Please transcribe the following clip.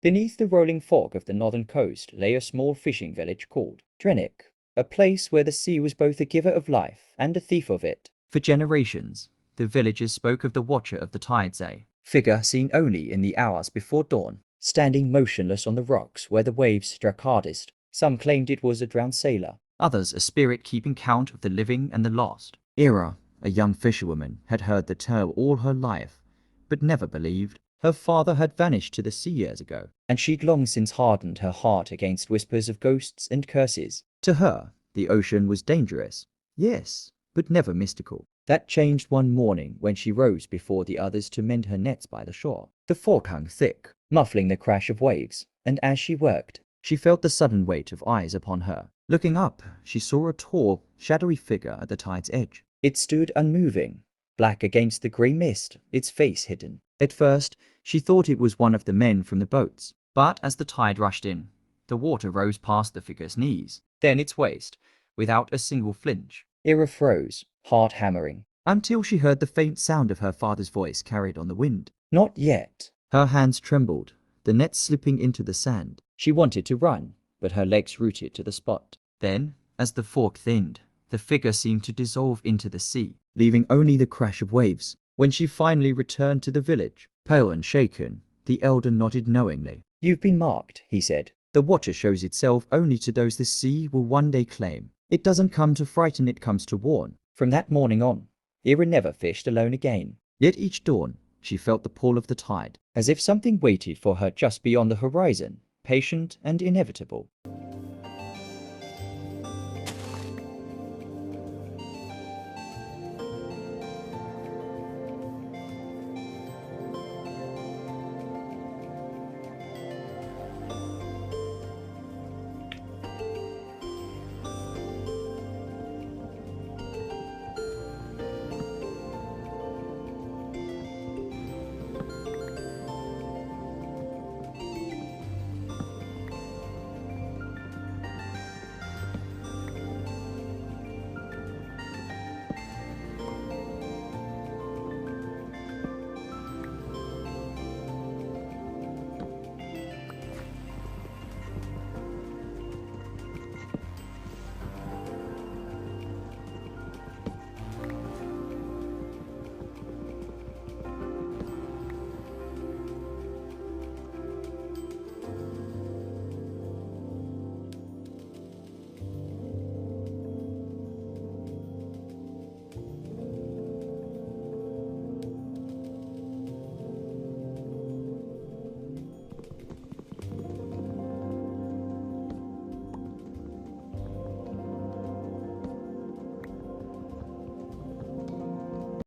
Beneath the rolling fog of the northern coast lay a small fishing village called Drenik, a place where the sea was both a giver of life and a thief of it. For generations, the villagers spoke of the Watcher of the Tides, a figure seen only in the hours before dawn, standing motionless on the rocks where the waves struck hardest. Some claimed it was a drowned sailor, others a spirit keeping count of the living and the lost. Ira, a young fisherwoman, had heard the tale all her life, but never believed. Her father had vanished to the sea years ago, and she'd long since hardened her heart against whispers of ghosts and curses. To her, the ocean was dangerous, yes, but never mystical. That changed one morning when she rose before the others to mend her nets by the shore. The fog hung thick, muffling the crash of waves, and as she worked, she felt the sudden weight of eyes upon her. Looking up, she saw a tall, shadowy figure at the tide's edge. It stood unmoving, black against the grey mist, its face hidden. At first, she thought it was one of the men from the boats, but as the tide rushed in, the water rose past the figure's knees, then its waist, without a single flinch. Ira froze, heart hammering, until she heard the faint sound of her father's voice carried on the wind. Not yet. Her hands trembled, the net slipping into the sand. She wanted to run, but her legs rooted to the spot. Then, as the fog thinned, the figure seemed to dissolve into the sea, leaving only the crash of waves. When she finally returned to the village, pale and shaken, the elder nodded knowingly. "You've been marked," he said. "The Watcher shows itself only to those the sea will one day claim. It doesn't come to frighten, it comes to warn." From that morning on, Ira never fished alone again. Yet each dawn, she felt the pull of the tide, as if something waited for her just beyond the horizon, patient and inevitable.